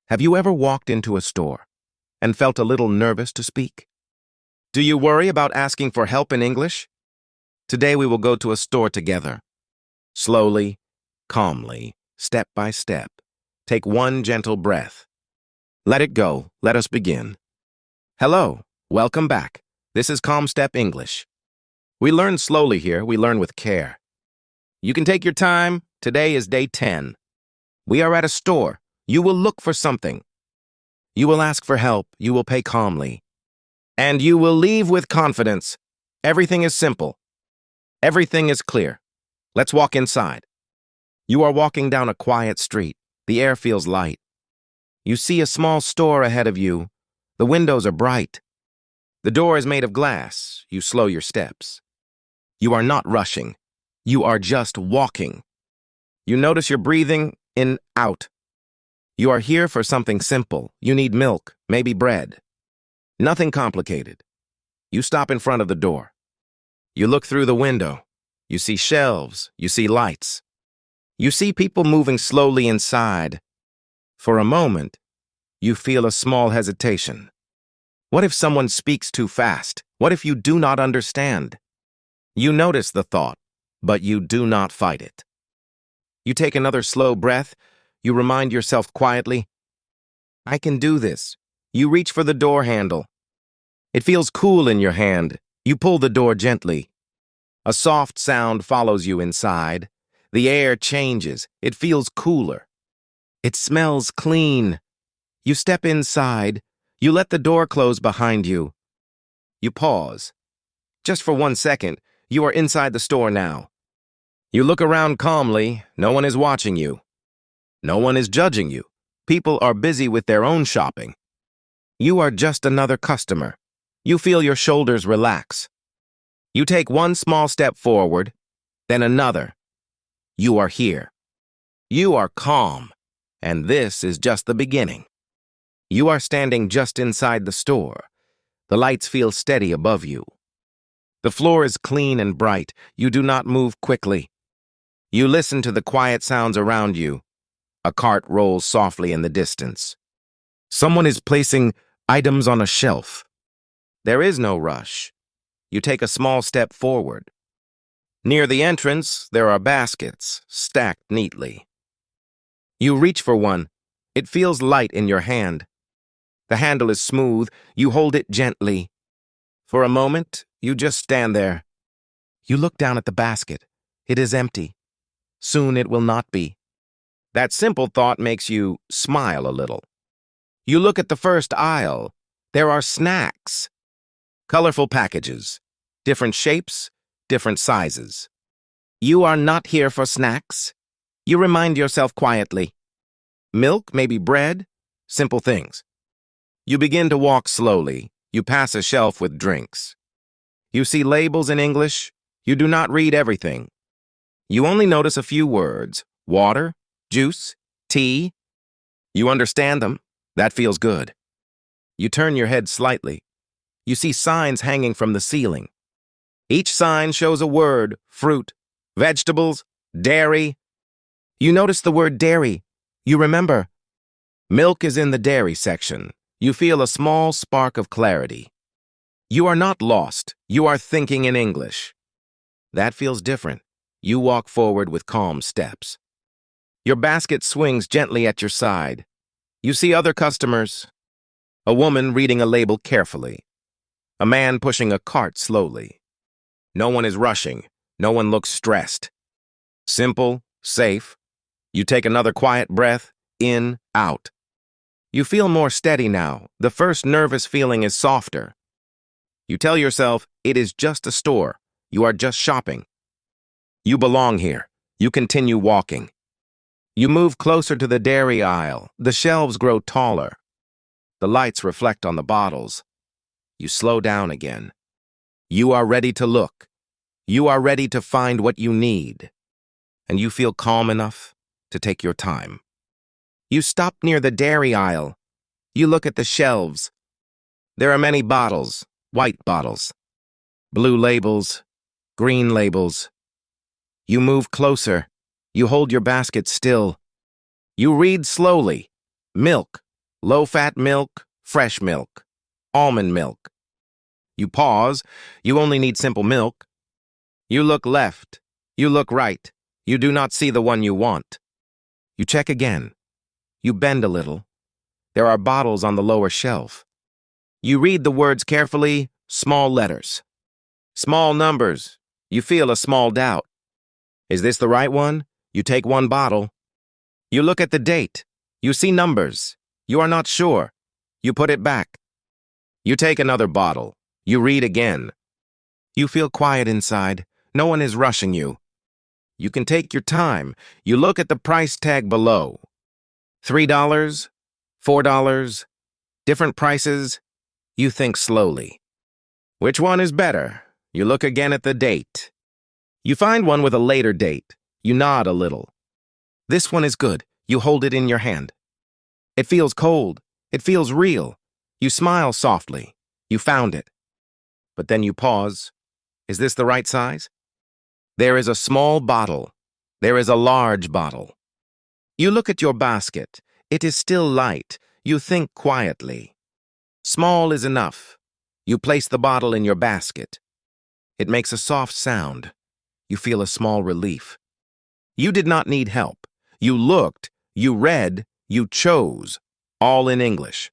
Have you ever walked into a store and felt a little nervous to speak? Do you worry about asking for help in English? Today we will go to a store together. Slowly, calmly, step by step. Take one gentle breath. Let it go. Let us begin. Hello. Welcome back. This is CalmStep English. We learn slowly here. We learn with care. You can take your time. Today is day 10. We are at a store. You will look for something. You will ask for help. You will pay calmly. And you will leave with confidence. Everything is simple. Everything is clear. Let's walk inside. You are walking down a quiet street. The air feels light. You see a small store ahead of you. The windows are bright. The door is made of glass. You slow your steps. You are not rushing. You are just walking. You notice your breathing in, out. You are here for something simple. You need milk, maybe bread. Nothing complicated. You stop in front of the door. You look through the window. You see shelves. You see lights. You see people moving slowly inside. For a moment, you feel a small hesitation. What if someone speaks too fast? What if you do not understand? You notice the thought, but you do not fight it. You take another slow breath. You remind yourself quietly, I can do this. You reach for the door handle. It feels cool in your hand. You pull the door gently. A soft sound follows you inside. The air changes. It feels cooler. It smells clean. You step inside. You let the door close behind you. You pause. Just for 1 second, you are inside the store now. You look around calmly. No one is watching you. No one is judging you. People are busy with their own shopping. You are just another customer. You feel your shoulders relax. You take one small step forward, then another. You are here. You are calm, and this is just the beginning. You are standing just inside the store. The lights feel steady above you. The floor is clean and bright. You do not move quickly. You listen to the quiet sounds around you. A cart rolls softly in the distance. Someone is placing items on a shelf. There is no rush. You take a small step forward. Near the entrance, there are baskets, stacked neatly. You reach for one. It feels light in your hand. The handle is smooth. You hold it gently. For a moment, you just stand there. You look down at the basket. It is empty. Soon it will not be. That simple thought makes you smile a little. You look at the first aisle. There are snacks. Colorful packages. Different shapes, different sizes. You are not here for snacks. You remind yourself quietly. Milk, maybe bread, simple things. You begin to walk slowly. You pass a shelf with drinks. You see labels in English. You do not read everything. You only notice a few words. Water, juice, tea. You understand them. That feels good. You turn your head slightly. You see signs hanging from the ceiling. Each sign shows a word, fruit, vegetables, dairy. You notice the word dairy. You remember. Milk is in the dairy section. You feel a small spark of clarity. You are not lost. You are thinking in English. That feels different. You walk forward with calm steps. Your basket swings gently at your side. You see other customers. A woman reading a label carefully. A man pushing a cart slowly. No one is rushing. No one looks stressed. Simple, safe. You take another quiet breath, in, out. You feel more steady now. The first nervous feeling is softer. You tell yourself, it is just a store. You are just shopping. You belong here. You continue walking. You move closer to the dairy aisle. The shelves grow taller. The lights reflect on the bottles. You slow down again. You are ready to look. You are ready to find what you need. And you feel calm enough to take your time. You stop near the dairy aisle. You look at the shelves. There are many bottles, white bottles, blue labels, green labels. You move closer. You hold your basket still. You read slowly. Milk, low-fat milk, fresh milk, almond milk. You pause. You only need simple milk. You look left. You look right. You do not see the one you want. You check again. You bend a little. There are bottles on the lower shelf. You read the words carefully, small letters. Small numbers. You feel a small doubt. Is this the right one? You take one bottle. You look at the date. You see numbers. You are not sure. You put it back. You take another bottle. You read again. You feel quiet inside. No one is rushing you. You can take your time. You look at the price tag below. $3, $4, different prices. You think slowly. Which one is better? You look again at the date. You find one with a later date. You nod a little. This one is good. You hold it in your hand. It feels cold. It feels real. You smile softly. You found it. But then you pause. Is this the right size? There is a small bottle. There is a large bottle. You look at your basket. It is still light. You think quietly. Small is enough. You place the bottle in your basket. It makes a soft sound. You feel a small relief. You did not need help. You looked, you read, you chose, all in English.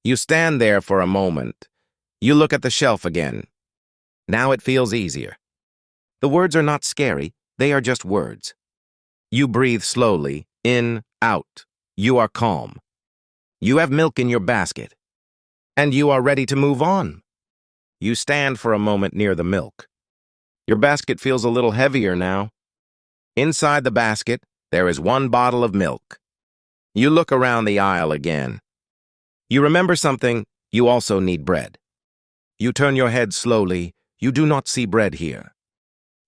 You stand there for a moment. You look at the shelf again. Now it feels easier. The words are not scary, they are just words. You breathe slowly, in, out. You are calm. You have milk in your basket. And you are ready to move on. You stand for a moment near the milk. Your basket feels a little heavier now. Inside the basket, there is one bottle of milk. You look around the aisle again. You remember something, you also need bread. You turn your head slowly. You do not see bread here.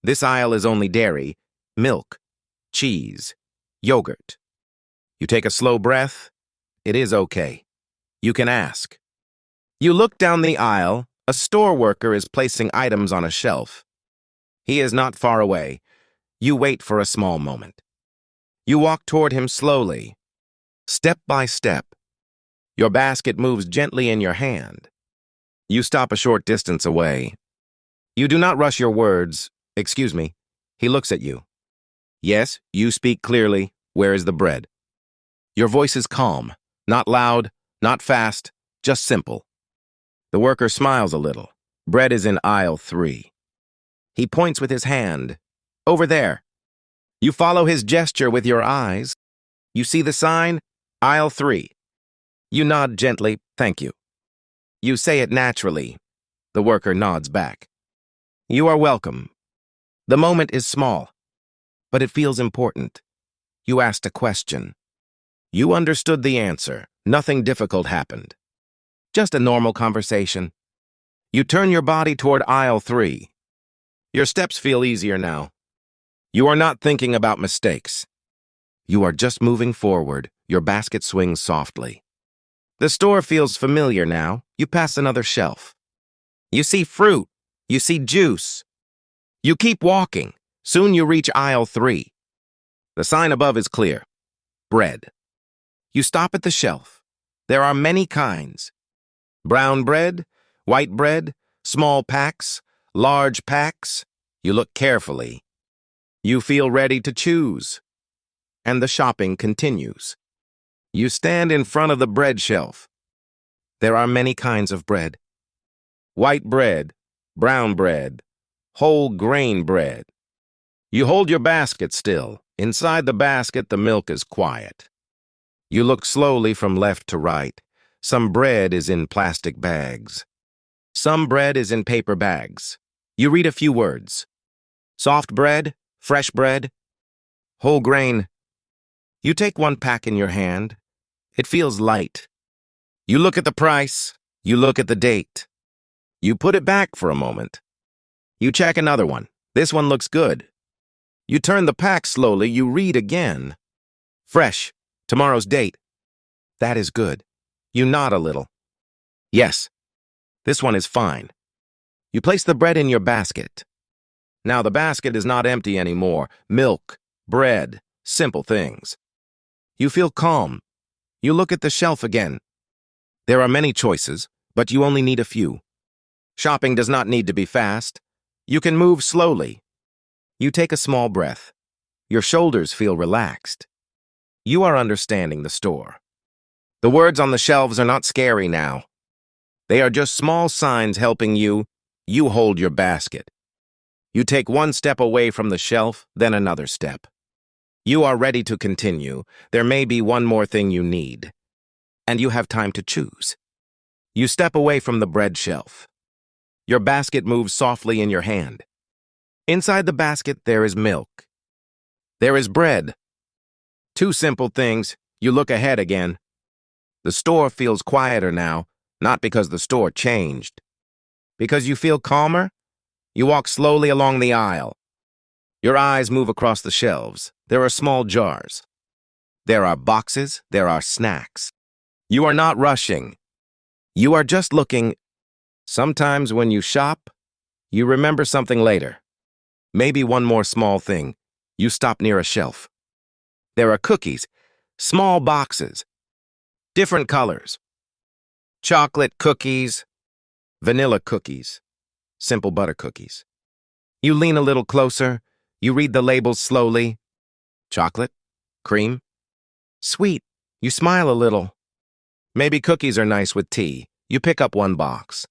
This aisle is only dairy, milk, cheese, yogurt. You take a slow breath. It is okay. You can ask. You look down the aisle. A store worker is placing items on a shelf. He is not far away. You wait for a small moment. You walk toward him slowly, step by step. Your basket moves gently in your hand. You stop a short distance away. You do not rush your words. Excuse me. He looks at you. Yes, you speak clearly. Where is the bread? Your voice is calm, not loud, not fast, just simple. The worker smiles a little. Bread is in aisle 3. He points with his hand. Over there. You follow his gesture with your eyes. You see the sign? Aisle 3. You nod gently. Thank you. You say it naturally. The worker nods back. You are welcome. The moment is small, but it feels important. You asked a question. You understood the answer. Nothing difficult happened. Just a normal conversation. You turn your body toward aisle 3. Your steps feel easier now. You are not thinking about mistakes. You are just moving forward. Your basket swings softly. The store feels familiar now. You pass another shelf. You see fruit. You see juice. You keep walking. Soon you reach aisle 3. The sign above is clear. Bread. You stop at the shelf. There are many kinds. Brown bread, white bread, small packs, large packs. You look carefully. You feel ready to choose. And the shopping continues. You stand in front of the bread shelf. There are many kinds of bread. White bread, brown bread, whole grain bread. You hold your basket still. Inside the basket, the milk is quiet. You look slowly from left to right. Some bread is in plastic bags. Some bread is in paper bags. You read a few words. Soft bread, fresh bread, whole grain. You take one pack in your hand. It feels light. You look at the price. You look at the date. You put it back for a moment. You check another one. This one looks good. You turn the pack slowly. You read again. Fresh. Tomorrow's date. That is good. You nod a little. Yes. This one is fine. You place the bread in your basket. Now the basket is not empty anymore. Milk, bread, simple things. You feel calm. You look at the shelf again. There are many choices, but you only need a few. Shopping does not need to be fast. You can move slowly. You take a small breath. Your shoulders feel relaxed. You are understanding the store. The words on the shelves are not scary now. They are just small signs helping you. You hold your basket. You take one step away from the shelf, then another step. You are ready to continue. There may be one more thing you need, and you have time to choose. You step away from the bread shelf. Your basket moves softly in your hand. Inside the basket, there is milk. There is bread. Two simple things. You look ahead again. The store feels quieter now, not because the store changed. Because you feel calmer, you walk slowly along the aisle. Your eyes move across the shelves. There are small jars. There are boxes. There are snacks. You are not rushing. You are just looking. Sometimes when you shop, you remember something later. Maybe one more small thing. You stop near a shelf. There are cookies, small boxes, different colors. Chocolate cookies, vanilla cookies, simple butter cookies. You lean a little closer. You read the labels slowly. Chocolate, cream, sweet. You smile a little. Maybe cookies are nice with tea. You pick up one box.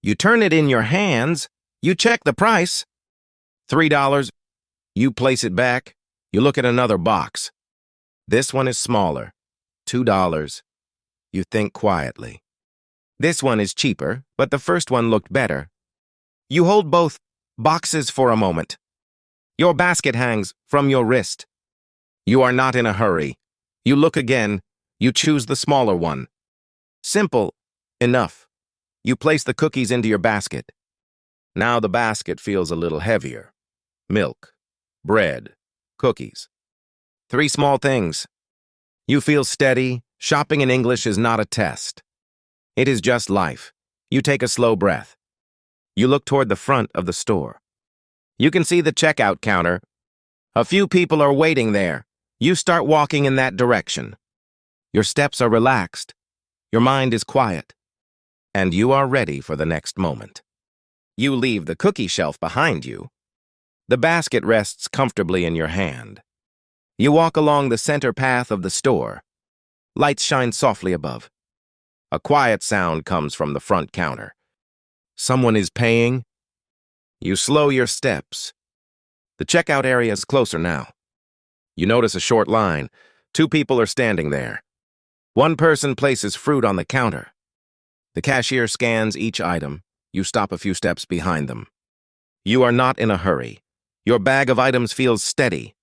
You turn it in your hands. You check the price. $3. You place it back. You look at another box. This one is smaller. $2. You think quietly. This one is cheaper, but the first one looked better. You hold both boxes for a moment. Your basket hangs from your wrist. You are not in a hurry. You look again. You choose the smaller one. Simple enough. You place the cookies into your basket. Now the basket feels a little heavier. Milk, bread, cookies. 3 small things. You feel steady. Shopping in English is not a test. It is just life. You take a slow breath. You look toward the front of the store. You can see the checkout counter. A few people are waiting there. You start walking in that direction. Your steps are relaxed. Your mind is quiet. And you are ready for the next moment. You leave the cookie shelf behind you. The basket rests comfortably in your hand. You walk along the center path of the store. Lights shine softly above. A quiet sound comes from the front counter. Someone is paying. You slow your steps. The checkout area is closer now. You notice a short line. 2 people are standing there. One person places fruit on the counter. The cashier scans each item. You stop a few steps behind them. You are not in a hurry. Your bag of items feels steady.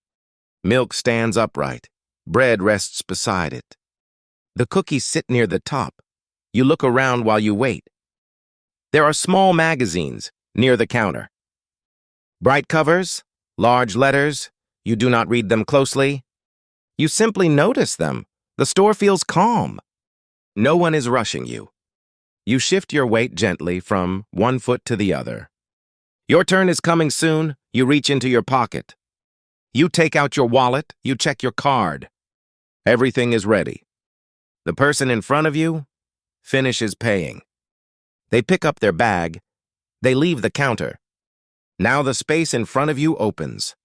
Milk stands upright. Bread rests beside it. The cookies sit near the top. You look around while you wait. There are small magazines near the counter. Bright covers, large letters. You do not read them closely. You simply notice them. The store feels calm. No one is rushing you. You shift your weight gently from one foot to the other. Your turn is coming soon. You reach into your pocket. You take out your wallet. You check your card. Everything is ready. The person in front of you finishes paying. They pick up their bag. They leave the counter. Now the space in front of you opens.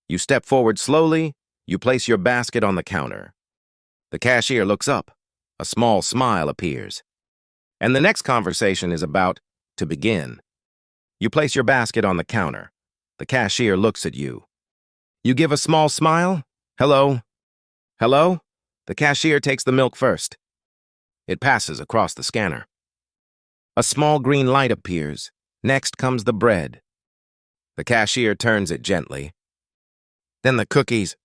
You step forward slowly. You place your basket on the counter. The cashier looks up. A small smile appears. And the next conversation is about to begin. You place your basket on the counter. The cashier looks at you. You give a small smile. Hello. Hello? The cashier takes the milk first. It passes across the scanner. A small green light appears. Next comes the bread. The cashier turns it gently. Then the cookies.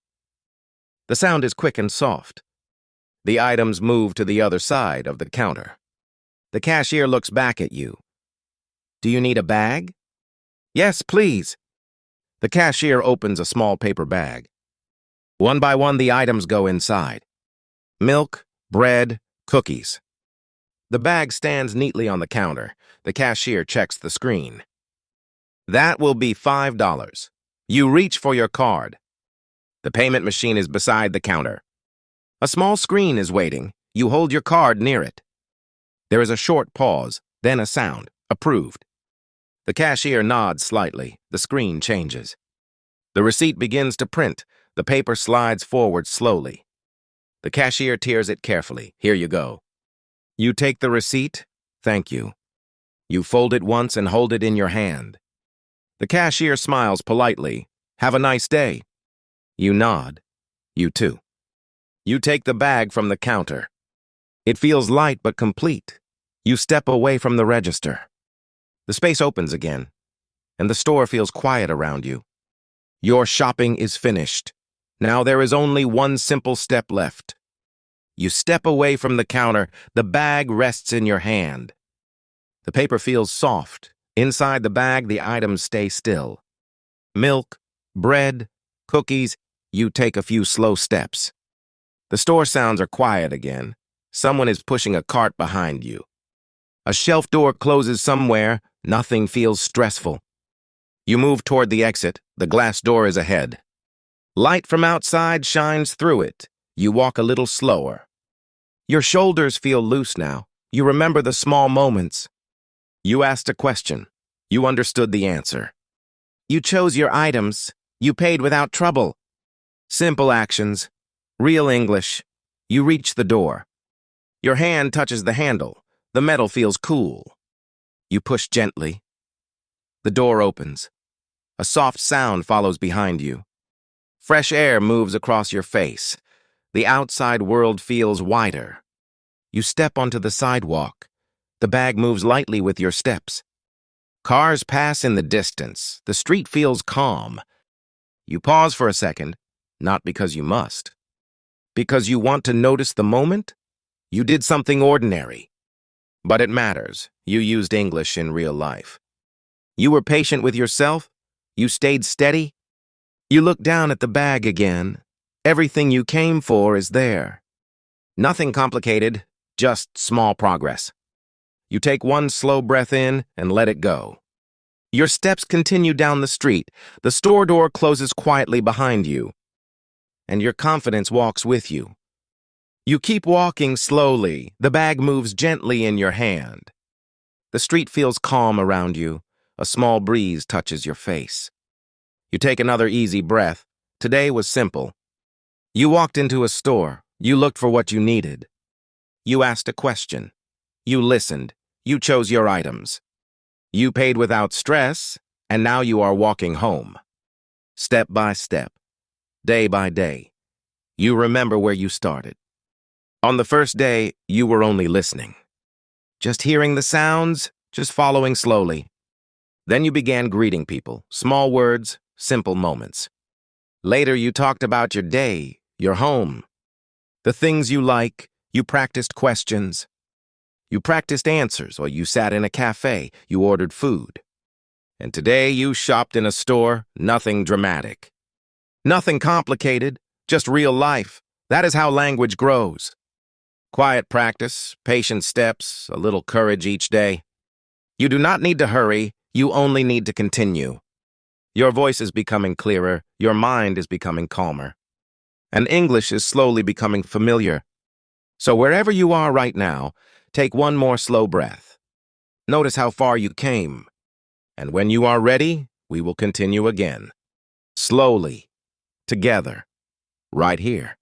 The sound is quick and soft. The items move to the other side of the counter. The cashier looks back at you. Do you need a bag? Yes, please. The cashier opens a small paper bag. One by one, the items go inside. Milk, bread, cookies. The bag stands neatly on the counter. The cashier checks the screen. That will be $5. You reach for your card. The payment machine is beside the counter. A small screen is waiting. You hold your card near it. There is a short pause, then a sound. Approved. The cashier nods slightly. The screen changes. The receipt begins to print. The paper slides forward slowly. The cashier tears it carefully. Here you go. You take the receipt. Thank you. You fold it once and hold it in your hand. The cashier smiles politely. Have a nice day. You nod. You too. You take the bag from the counter. It feels light but complete. You step away from the register. The space opens again, and the store feels quiet around you. Your shopping is finished. Now there is only one simple step left. You step away from the counter. The bag rests in your hand. The paper feels soft. Inside the bag, the items stay still. Milk, bread, cookies. You take a few slow steps. The store sounds are quiet again. Someone is pushing a cart behind you. A shelf door closes somewhere. Nothing feels stressful. You move toward the exit. The glass door is ahead. Light from outside shines through it. You walk a little slower. Your shoulders feel loose now. You remember the small moments. You asked a question. You understood the answer. You chose your items. You paid without trouble. Simple actions. Real English. You reach the door. Your hand touches the handle. The metal feels cool. You push gently. The door opens. A soft sound follows behind you. Fresh air moves across your face. The outside world feels wider. You step onto the sidewalk. The bag moves lightly with your steps. Cars pass in the distance. The street feels calm. You pause for a second, not because you must. Because you want to notice the moment? You did something ordinary. But it matters. You used English in real life. You were patient with yourself. You stayed steady. You look down at the bag again. Everything you came for is there. Nothing complicated, just small progress. You take one slow breath in and let it go. Your steps continue down the street. The store door closes quietly behind you. And your confidence walks with you. You keep walking slowly. The bag moves gently in your hand. The street feels calm around you. A small breeze touches your face. You take another easy breath. Today was simple. You walked into a store. You looked for what you needed. You asked a question. You listened. You chose your items. You paid without stress, and now you are walking home. Step by step, day by day. You remember where you started. On the first day, you were only listening. Just hearing the sounds, just following slowly. Then you began greeting people, small words, simple moments. Later, you talked about your day, your home, the things you like. You practiced questions. You practiced answers, or you sat in a cafe. You ordered food. And today, you shopped in a store. Nothing dramatic. Nothing complicated, just real life. That is how language grows. Quiet practice, patient steps, a little courage each day. You do not need to hurry. You only need to continue. Your voice is becoming clearer. Your mind is becoming calmer. And English is slowly becoming familiar. So wherever you are right now, take one more slow breath. Notice how far you came. And when you are ready, we will continue again. Slowly. Together. Right here.